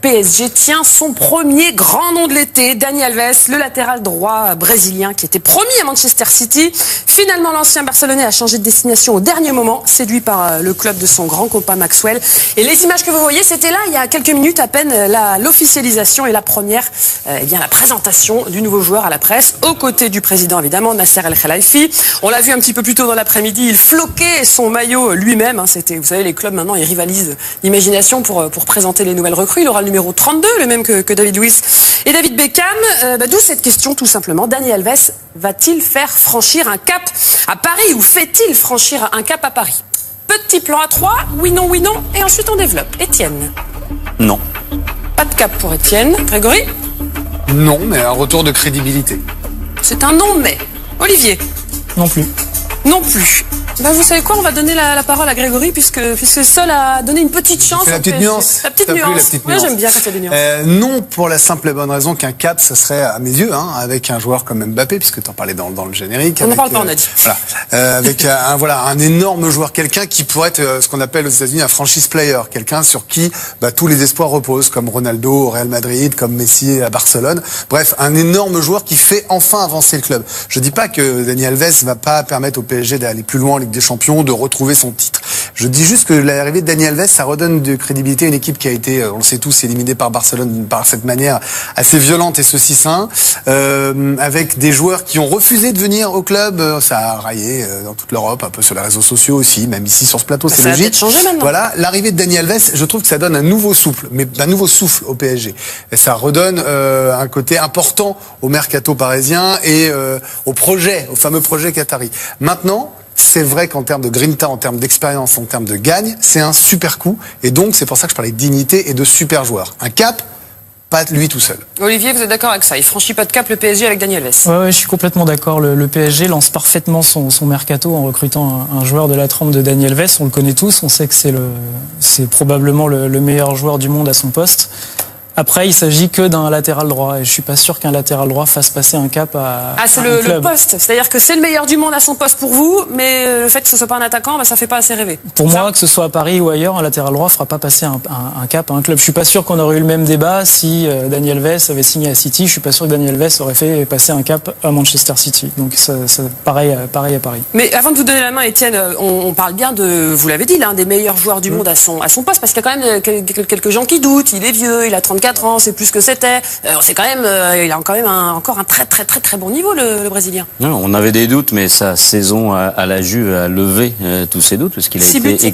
PSG tient son premier grand nom de l'été. Dani Alves, le latéral droit brésilien qui était promis à Manchester City. Finalement, l'ancien Barcelonais a changé de destination au dernier moment, séduit par le club de son grand copain Maxwell. Et les images que vous voyez, c'était là, il y a quelques minutes à peine, l'officialisation et la première, la présentation du nouveau joueur à la presse, aux côtés du président, évidemment, Nasser El Khelaifi. On l'a vu un petit peu plus tôt dans l'après-midi, il floquait son maillot lui-même. C'était, vous savez, les clubs maintenant, ils rivalisent d'imagination pour présenter les nouvelles recrues. Il aura le numéro 32, le même que David Luiz et David Beckham. D'où cette question, tout simplement. Dani Alves va-t-il faire franchir un cap à Paris ou fait-il franchir un cap à Paris? Petit plan à 3, oui, non, et ensuite on développe. Étienne? Non. Pas de cap pour Étienne. Grégory? Non, mais un retour de crédibilité. C'est un non, mais. Olivier? Non plus. Non plus. Vous savez quoi, on va donner la parole à Grégory puisque seul a donné une petite chance. C'est la petite nuance. La petite nuance. Oui, j'aime bien quand il y a des nuances. Non, pour la simple et bonne raison qu'un cap, ça serait à mes yeux, avec un joueur comme Mbappé, puisque tu en parlais dans le générique. On n'en parle pas, on a dit. Voilà. Avec un énorme joueur, quelqu'un qui pourrait être ce qu'on appelle aux États-Unis un franchise player, quelqu'un sur qui tous les espoirs reposent, comme Ronaldo au Real Madrid, comme Messi à Barcelone. Bref, un énorme joueur qui fait enfin avancer le club. Je dis pas que Dani Alves va pas permettre au PSG d'aller plus loin en Ligue des Champions, de retrouver son titre. Je dis juste que l'arrivée de Dani Alves, ça redonne de crédibilité à une équipe qui a été, on le sait tous, éliminée par Barcelone par cette manière assez violente et saucissin, avec des joueurs qui ont refusé de venir au club. Ça a raillé dans toute l'Europe, un peu sur les réseaux sociaux aussi, même ici sur ce plateau, c'est logique. Ça a changé maintenant. Voilà, l'arrivée de Dani Alves, je trouve que ça donne un nouveau souffle au PSG. Et ça redonne un côté important au mercato parisien et au fameux projet qatari. Maintenant, c'est vrai qu'en termes de grinta, en termes d'expérience, en termes de gagne, c'est un super coup. Et donc, c'est pour ça que je parlais de dignité et de super joueur. Un cap, pas lui tout seul. Olivier, vous êtes d'accord avec ça? Il franchit pas de cap, le PSG, avec Dani Alves? Ouais, je suis complètement d'accord. Le PSG lance parfaitement son mercato en recrutant un joueur de la trempe de Dani Alves. On le connaît tous, on sait que c'est probablement le meilleur joueur du monde à son poste. Après, il s'agit que d'un latéral droit. Et je suis pas sûr qu'un latéral droit fasse passer un cap à c'est un club. Le poste. C'est-à-dire que c'est le meilleur du monde à son poste pour vous, mais le fait que ce soit pas un attaquant, ça fait pas assez rêver. Pour moi, que ce soit à Paris ou ailleurs, un latéral droit fera pas passer un cap à un club. Je suis pas sûr qu'on aurait eu le même débat si Dani Alves avait signé à City. Je suis pas sûr que Dani Alves aurait fait passer un cap à Manchester City. Donc ça pareil à Paris. Mais avant de vous donner la main, Étienne, on parle bien de, vous l'avez dit, l'un des meilleurs joueurs du monde à son poste, parce qu'il y a quand même quelques gens qui doutent. Il est vieux, il a 34 ans, c'est plus que c'était. C'est quand même, il a quand même encore un très très très très bon niveau, le Brésilien. Non, on avait des doutes, mais sa saison à la Juve a levé tous ces doutes, parce qu'il a été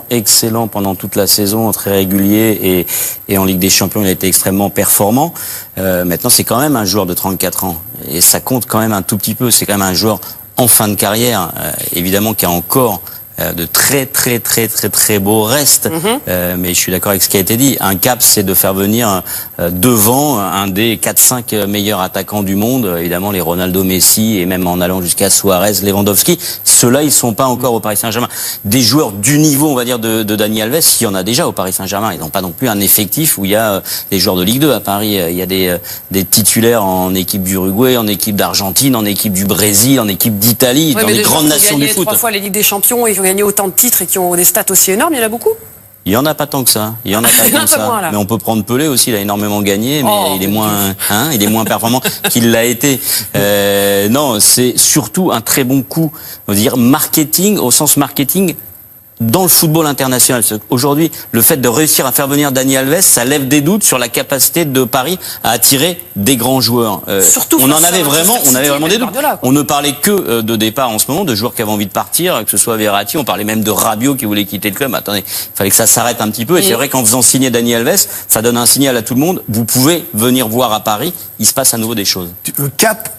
excellent pendant toute la saison, très régulier, et en Ligue des Champions, il a été extrêmement performant. Maintenant, c'est quand même un joueur de 34 ans, et ça compte quand même un tout petit peu. C'est quand même un joueur en fin de carrière, évidemment, qui a encore de très beaux restes, mais je suis d'accord avec ce qui a été dit. Un cap, c'est de faire venir devant un des 4-5 meilleurs attaquants du monde, évidemment les Ronaldo, Messi, et même en allant jusqu'à Suarez, Lewandowski. Ceux-là, ils sont pas encore au Paris Saint-Germain. Des joueurs du niveau, on va dire, de Dani Alves, il y en a déjà au Paris Saint-Germain. Ils n'ont pas non plus un effectif où il y a des joueurs de Ligue 2 à Paris. Il y a des titulaires en équipe d'Uruguay, en équipe d'Argentine, en équipe du Brésil, en équipe d'Italie, dans les grandes nations du foot. 3 fois les Ligues des Champions, ils ont gagné autant de titres et qui ont des stats aussi énormes, il y en a beaucoup? Il y en a pas tant que ça. Mais on peut prendre Pelé aussi, il a énormément gagné, mais il est moins performant qu'il l'a été. Non, c'est surtout un très bon coup, on va dire marketing, au sens marketing, dans le football international. Aujourd'hui, le fait de réussir à faire venir Dani Alves, ça lève des doutes sur la capacité de Paris à attirer des grands joueurs. Surtout on avait vraiment des doutes. On ne parlait que de départ en ce moment, de joueurs qui avaient envie de partir, que ce soit Verratti, on parlait même de Rabiot qui voulait quitter le club. Attendez, il fallait que ça s'arrête un petit peu. Et c'est vrai qu'en faisant signer Dani Alves, ça donne un signal à tout le monde. Vous pouvez venir voir à Paris, il se passe à nouveau des choses. Le cap,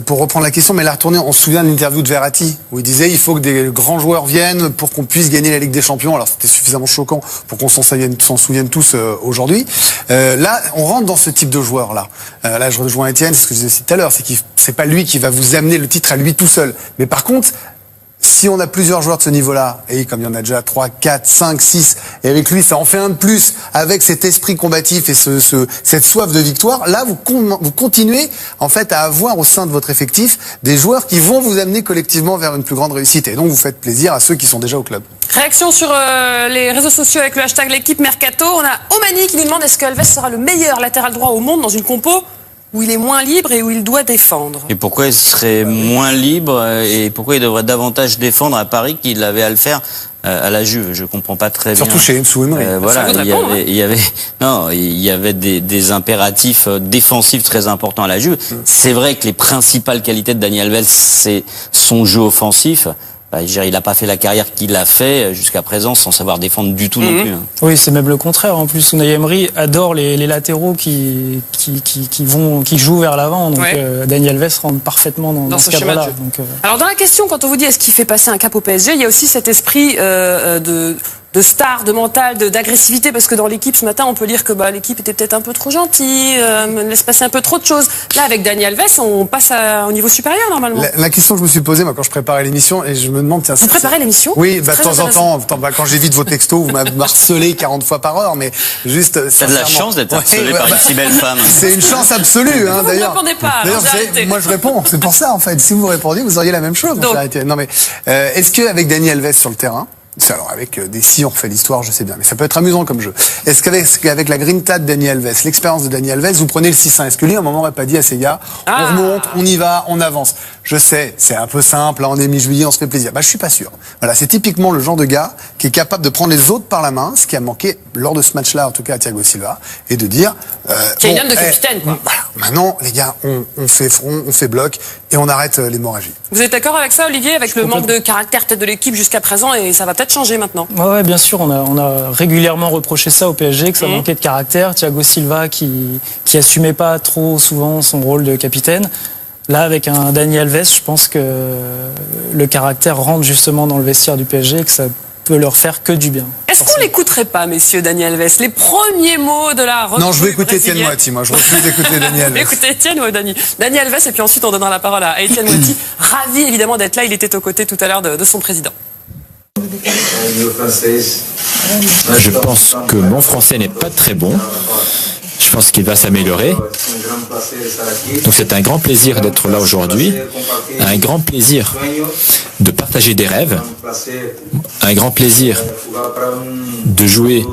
pour reprendre la question, mais la retourner, on se souvient de l'interview de Verratti, où il disait il faut que des grands joueurs viennent pour qu'on puisse gagner la Ligue des Champions. Alors c'était suffisamment choquant pour qu'on s'en souvienne tous aujourd'hui. Là, on rentre dans ce type de joueur-là. Là, je rejoins Étienne, c'est ce que je disais tout à l'heure, c'est pas lui qui va vous amener le titre à lui tout seul. Mais par contre, Si on a plusieurs joueurs de ce niveau-là, et comme il y en a déjà 3, 4, 5, 6, et avec lui, ça en fait un de plus, avec cet esprit combatif et cette soif de victoire, là, vous continuez, en fait, à avoir au sein de votre effectif des joueurs qui vont vous amener collectivement vers une plus grande réussite. Et donc, vous faites plaisir à ceux qui sont déjà au club. Réaction sur les réseaux sociaux avec le hashtag l'équipe Mercato. On a Omani qui nous demande est-ce que Alves sera le meilleur latéral droit au monde dans une compo où il est moins libre et où il doit défendre. Et pourquoi il serait moins libre et pourquoi il devrait davantage défendre à Paris qu'il avait à le faire à la Juve? Je comprends pas très bien. Surtout chez Enzo Emery. Voilà, il y avait des impératifs défensifs très importants à la Juve. C'est vrai que les principales qualités de Dani Alves, c'est son jeu offensif. Il n'a pas fait la carrière qu'il a fait jusqu'à présent sans savoir défendre du tout non plus. Oui, c'est même le contraire. En plus, Unai Emery adore les latéraux qui jouent vers l'avant. Donc Dani Alves rentre parfaitement dans ce cadre-là. Alors dans la question, quand on vous dit est-ce qu'il fait passer un cap au PSG, il y a aussi cet esprit de star, de mental, d'agressivité, parce que dans l'équipe ce matin on peut lire que l'équipe était peut-être un peu trop gentille, laisse passer un peu trop de choses. Là avec Dani Alves on passe au niveau supérieur normalement. La question que je me suis posée moi quand je préparais l'émission, et je me demande tiens, vous préparez l'émission? Oui, de temps en temps, quand j'évite vos textos, vous m'harcelez 40 fois par heure, mais juste t'as de la chance d'être harcelé par une si belle femme. C'est une chance absolue d'ailleurs. Vous ne répondez pas. D'ailleurs, moi je réponds, c'est pour ça en fait. Si vous répondiez, vous auriez la même chose. Non mais est-ce qu'avec Dani Alves sur le terrain, alors avec si on refait l'histoire, je sais bien, mais ça peut être amusant comme jeu. Est-ce qu'avec la grinta de Dani Alves, l'expérience de Dani Alves, vous prenez le 6-1? Est-ce que lui, à un moment, n'aurait pas dit à ses gars, on remonte, on y va, on avance? Je sais, c'est un peu simple, là, on est mi-juillet, on se fait plaisir. Je suis pas sûr. Voilà, c'est typiquement le genre de gars qui est capable de prendre les autres par la main, ce qui a manqué lors de ce match-là, en tout cas à Thiago Silva, et de dire, qui est une âme de capitaine, quoi. Voilà, maintenant, les gars, on fait front, on fait bloc, et on arrête l'hémorragie. Vous êtes d'accord avec ça, Olivier, avec le manque de caractère peut-être de l'équipe jusqu'à présent, et ça va peut-être changer maintenant? Ouais, bien sûr, on a régulièrement reproché ça au PSG, que ça manquait de caractère. Thiago Silva qui assumait pas trop souvent son rôle de capitaine. Là, avec un Dani Alves, je pense que le caractère rentre justement dans le vestiaire du PSG et que ça peut leur faire que du bien. Est-ce qu'on l'écouterait pas, messieurs, Dani Alves? Les premiers mots de la recrue. Non, je veux écouter Étienne Moati, moi. Je refuse d'écouter Dani Alves. Écoutez Étienne ou Dani Alves, et puis ensuite on donnera la parole à Étienne Moati. Ravi évidemment d'être là. Il était aux côtés tout à l'heure de son président. Je pense que mon français n'est pas très bon. Je pense qu'il va s'améliorer. Donc c'est un grand plaisir d'être là aujourd'hui, un grand plaisir de partager des rêves, un grand plaisir de jouer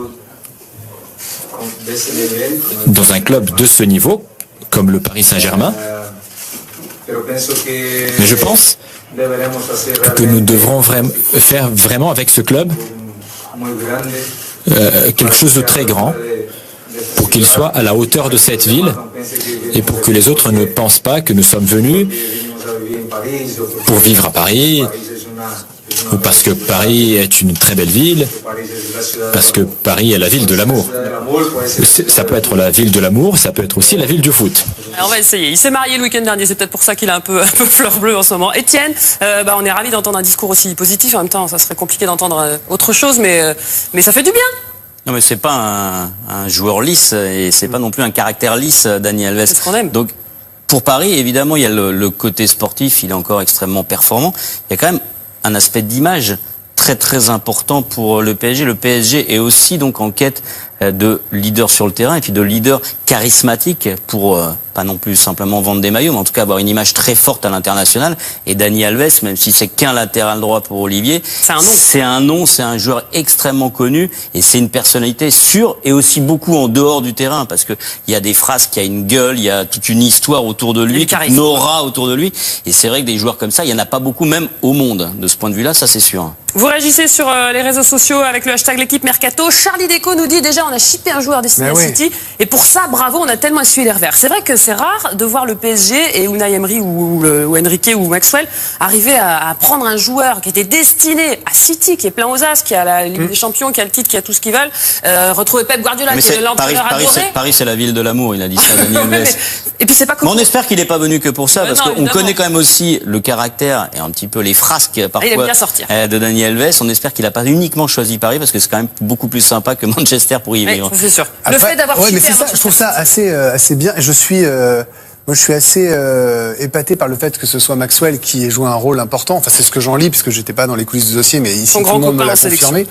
dans un club de ce niveau, comme le Paris Saint-Germain. Mais je pense que nous devrons faire vraiment avec ce club quelque chose de très grand pour qu'il soit à la hauteur de cette ville et pour que les autres ne pensent pas que nous sommes venus pour vivre à Paris ou parce que Paris est une très belle ville, parce que Paris est la ville de l'amour. Ça peut être la ville de l'amour, ça peut être aussi la ville du foot. Alors on va essayer. Il s'est marié le week-end dernier, c'est peut-être pour ça qu'il a un peu fleur bleue en ce moment. Étienne, on est ravis d'entendre un discours aussi positif. En même temps, ça serait compliqué d'entendre autre chose, mais ça fait du bien. Non, mais c'est pas un joueur lisse et c'est pas non plus un caractère lisse, Dani Alves. C'est ce qu'on aime. Donc, pour Paris, évidemment, il y a le côté sportif, il est encore extrêmement performant. Il y a quand même un aspect d'image très très important pour le PSG. Le PSG est aussi donc en quête de leader sur le terrain et puis de leader charismatique pour pas non plus simplement vendre des maillots, mais en tout cas avoir une image très forte à l'international. Et Dani Alves, même si c'est qu'un latéral droit pour Olivier, c'est un nom, c'est un joueur extrêmement connu et c'est une personnalité sûre et aussi beaucoup en dehors du terrain parce que il y a des phrases qui a une gueule, il y a toute une histoire autour de lui, une aura autour de lui. Et c'est vrai que des joueurs comme ça, il y en a pas beaucoup même au monde. De ce point de vue-là, ça c'est sûr. Vous réagissez sur les réseaux sociaux avec le hashtag l'équipe Mercato. Charlie Deco nous dit déjà on a shippé un joueur destiné à City et pour ça bravo, on a tellement essuyé les revers. C'est vrai que c'est rare de voir le PSG et Unai Emery ou Enrique ou Maxwell arriver à prendre un joueur qui était destiné à City, qui est plein aux as, qui a la Ligue des Champions, qui a le titre, qui a tout ce qu'ils veulent, retrouver Pep Guardiola qui est l'entraîneur adoré. Paris c'est la ville de l'amour, il a dit ça Dani Alves. Et puis c'est pas comme on espère qu'il n'est pas venu que pour ça parce qu'on connaît quand même aussi le caractère et un petit peu les frasques parfois de Dani Alves. On espère qu'il n'a pas uniquement choisi Paris parce que c'est quand même beaucoup plus sympa que Manchester pour y vivre. C'est sûr. Après, le fait d'avoir mais c'est ça, je trouve ça assez bien. Je suis Moi, je suis assez épaté par le fait que ce soit Maxwell qui ait joué un rôle important. Enfin, c'est ce que j'en lis, puisque j'étais pas dans les coulisses du dossier, mais ici, tout le monde me l'a confirmé.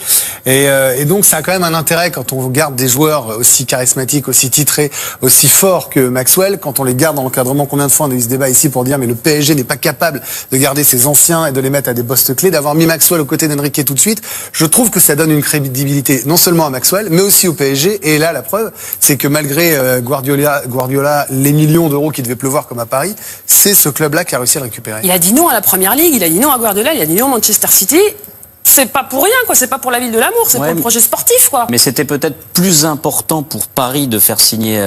Et donc, ça a quand même un intérêt quand on garde des joueurs aussi charismatiques, aussi titrés, aussi forts que Maxwell. Quand on les garde dans l'encadrement, combien de fois on a eu ce débat ici pour dire, mais le PSG n'est pas capable de garder ses anciens et de les mettre à des postes clés, d'avoir mis Maxwell aux côtés d'Enrique tout de suite. Je trouve que ça donne une crédibilité, non seulement à Maxwell, mais aussi au PSG. Et là, la preuve, c'est que malgré Guardiola, les millions d'euros qui devait pleuvoir comme à Paris, c'est ce club-là qui a réussi à le récupérer. Il a dit non à la Première Ligue, il a dit non à Guardiola, il a dit non à Manchester City. C'est pas pour rien, quoi. C'est pas pour la ville de l'amour, c'est pour le projet sportif, quoi. Mais c'était peut-être plus important pour Paris de faire signer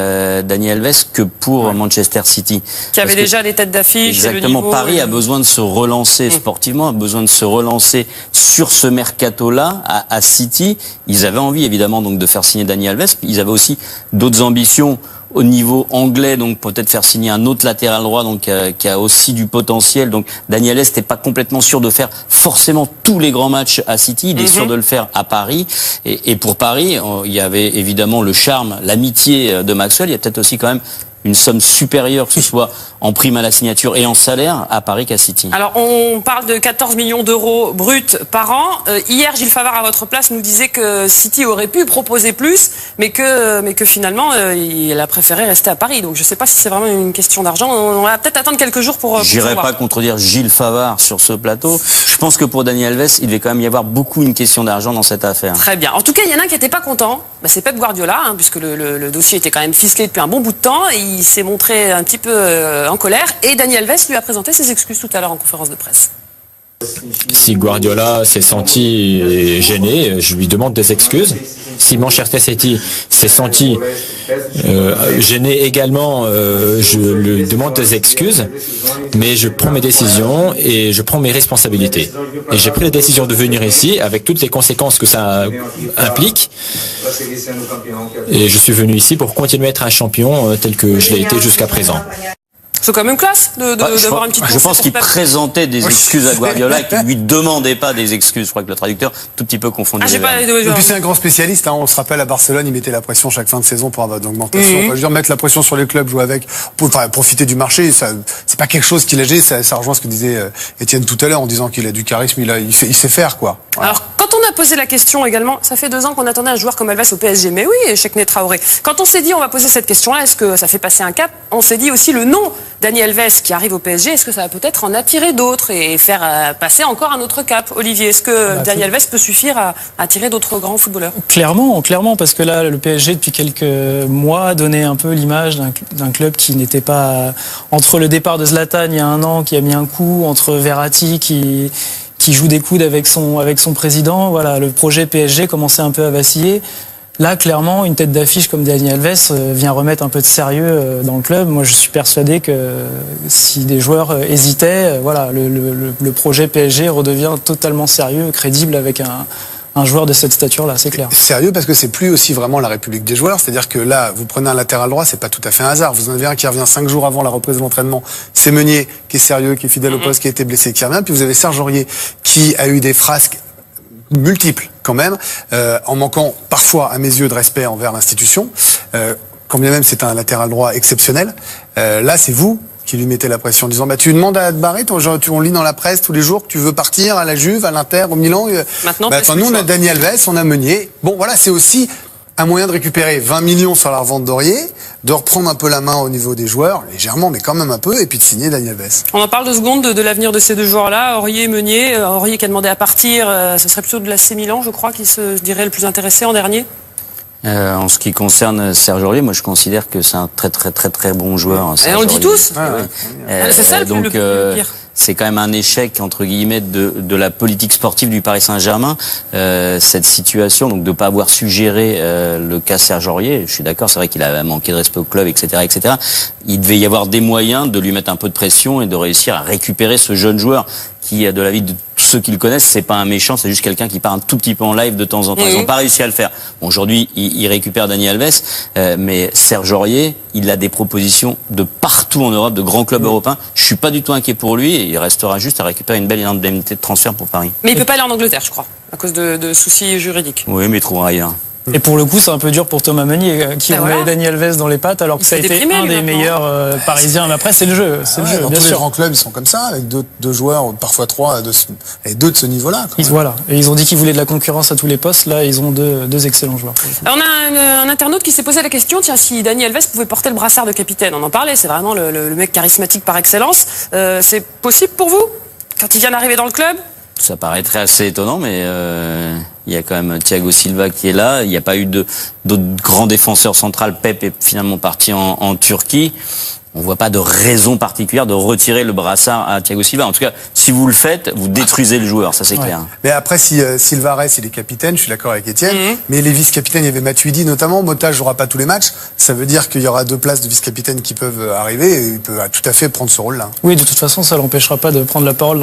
Dani Alves que pour Manchester City. Qui avait déjà des têtes d'affiche. Exactement. Le niveau, Paris a besoin de se relancer sportivement, a besoin de se relancer sur ce mercato-là à City. Ils avaient envie, évidemment, donc de faire signer Dani Alves. Ils avaient aussi d'autres ambitions au niveau anglais, donc peut-être faire signer un autre latéral droit, donc qui a aussi du potentiel. Donc Dani Alves n'était pas complètement sûr de faire forcément tous les grands matchs à City, il est sûr de le faire à Paris. Et pour Paris, il y avait évidemment le charme, l'amitié de Maxwell. Il y a peut-être aussi quand même une somme supérieure, que ce soit en prime à la signature et en salaire, à Paris qu'à City. Alors, on parle de 14 millions d'euros bruts par an. Hier, Gilles Favard, à votre place, nous disait que City aurait pu proposer plus, mais que finalement, il a préféré rester à Paris. Donc, je ne sais pas si c'est vraiment une question d'argent. On va peut-être attendre quelques jours pour J'irai pas contredire Gilles Favard sur ce plateau. Je pense que pour Dani Alves, il devait quand même y avoir beaucoup une question d'argent dans cette affaire. Très bien. En tout cas, il y en a un qui n'était pas content. C'est Pep Guardiola, puisque le dossier était quand même ficelé depuis un bon bout de temps. Et il s'est montré un petit peu en colère. Et Dani Alves lui a présenté ses excuses tout à l'heure en conférence de presse. Si Guardiola s'est senti gêné, je lui demande des excuses. Si Manchester City s'est senti gêné également, je lui demande des excuses. Mais je prends mes décisions et je prends mes responsabilités. Et j'ai pris la décision de venir ici avec toutes les conséquences que ça implique. Et je suis venu ici pour continuer à être un champion tel que je l'ai été jusqu'à présent. C'est quand même classe d'avoir une petite. Je pense qu'il présentait des excuses à Guardiola et qu'il lui demandait pas des excuses. Je crois que le traducteur tout petit peu confondu. Et puis c'est un grand spécialiste. On se rappelle à Barcelone, il mettait la pression chaque fin de saison pour avoir d'augmentation. Je veux dire, mettre la pression sur les clubs, jouer avec, pour profiter du marché. C'est pas quelque chose qu'il a géré. Ça rejoint ce que disait Étienne tout à l'heure en disant qu'il a du charisme. Il sait faire quoi. Voilà. Alors quand on a posé la question également, ça fait 2 ans qu'on attendait un joueur comme Alves au PSG. Mais oui, Cheikhne Traoré. Quand on s'est dit on va poser cette question-là, est-ce que ça fait passer un cap? On s'est dit aussi le nom Dani Alves qui arrive au PSG, est-ce que ça va peut-être en attirer d'autres et faire passer encore un autre cap? Olivier, est-ce que Dani Alves peut suffire à attirer d'autres grands footballeurs? Clairement, parce que là, le PSG, depuis quelques mois, a donné un peu l'image d'un club qui n'était pas... Entre le départ de Zlatan il y a 1 an, qui a mis un coup, entre Verratti qui joue des coudes avec son président, voilà, le projet PSG commençait un peu à vaciller. Là, clairement, une tête d'affiche comme Dani Alves vient remettre un peu de sérieux dans le club. Moi, je suis persuadé que si des joueurs hésitaient, voilà, le projet PSG redevient totalement sérieux, crédible avec un joueur de cette stature-là, c'est clair. Sérieux parce que c'est plus aussi vraiment la République des joueurs. C'est-à-dire que là, vous prenez un latéral droit, c'est pas tout à fait un hasard. Vous en avez un qui revient 5 jours avant la reprise de l'entraînement. C'est Meunier, qui est sérieux, qui est fidèle au poste, qui a été blessé, qui revient. Puis vous avez Serge Aurier, qui a eu des frasques multiples quand même, en manquant parfois à mes yeux de respect envers l'institution, quand bien même c'est un latéral droit exceptionnel. Là c'est vous qui lui mettez la pression en disant tu demandes à te barrer, on lit dans la presse tous les jours que tu veux partir à la Juve, à l'Inter, au Milan. Maintenant, nous on a Dani Alves, on a Meunier. Bon voilà, c'est aussi un moyen de récupérer 20 millions sur la revente d'Aurier, de reprendre un peu la main au niveau des joueurs, légèrement, mais quand même un peu, et puis de signer Dani Alves. On en parle 2 secondes de l'avenir de ces 2 joueurs-là, Aurier et Meunier. Aurier qui a demandé à partir, ce serait plutôt de l'AC Milan, je crois, qui je dirais le plus intéressé en dernier. En ce qui concerne Serge Aurier, moi je considère que c'est un très bon joueur. Et on le dit tous. C'est ça le pire. C'est quand même un échec entre guillemets de la politique sportive du Paris Saint-Germain, cette situation, donc de pas avoir su gérer le cas Serge Aurier. Je suis d'accord, c'est vrai qu'il a manqué de respect au club, etc., etc. Il devait y avoir des moyens de lui mettre un peu de pression et de réussir à récupérer ce jeune joueur qui, de la vie de tous ceux qui le connaissent, c'est pas un méchant, c'est juste quelqu'un qui part un tout petit peu en live de temps en temps. Ils n'ont pas réussi à le faire. Bon, aujourd'hui, il récupère Dani Alves, mais Serge Aurier, il a des propositions de partout en Europe, de grands clubs européens. Je suis pas du tout inquiet pour lui et il restera juste à récupérer une belle indemnité de transfert pour Paris. Mais il peut pas aller en Angleterre, je crois, à cause de soucis juridiques. Oui, mais il trouvera ailleurs. Et pour le coup, c'est un peu dur pour Thomas Meunier, qui remet Dani Alves dans les pattes, alors que ça a été un des meilleurs Parisiens. Mais après, c'est le jeu. C'est le jeu, dans bien tous les sûr. grands clubs, ils sont comme ça, avec deux joueurs, parfois trois, et deux de ce niveau-là. Voilà. Et ils ont dit qu'ils voulaient de la concurrence à tous les postes. Là, ils ont deux excellents joueurs. Alors, on a un internaute qui s'est posé la question, tiens, si Dani Alves pouvait porter le brassard de capitaine. On en parlait, c'est vraiment le mec charismatique par excellence. C'est possible pour vous, quand il vient d'arriver dans le club? Ça paraîtrait assez étonnant, mais il y a quand même Thiago Silva qui est là. Il n'y a pas eu d'autres grands défenseurs centrales. Pep est finalement parti en Turquie. On voit pas de raison particulière de retirer le brassard à Thiago Silva. En tout cas, si vous le faites, vous détruisez le joueur, ça c'est clair. Mais après, si Silvares, il est capitaine, je suis d'accord avec Étienne, mais les vice-capitaines, il y avait Matuidi notamment, Mota jouera pas tous les matchs, ça veut dire qu'il y aura 2 places de vice-capitaine qui peuvent arriver, et il peut tout à fait prendre ce rôle-là. Oui, de toute façon, ça l'empêchera pas de prendre la parole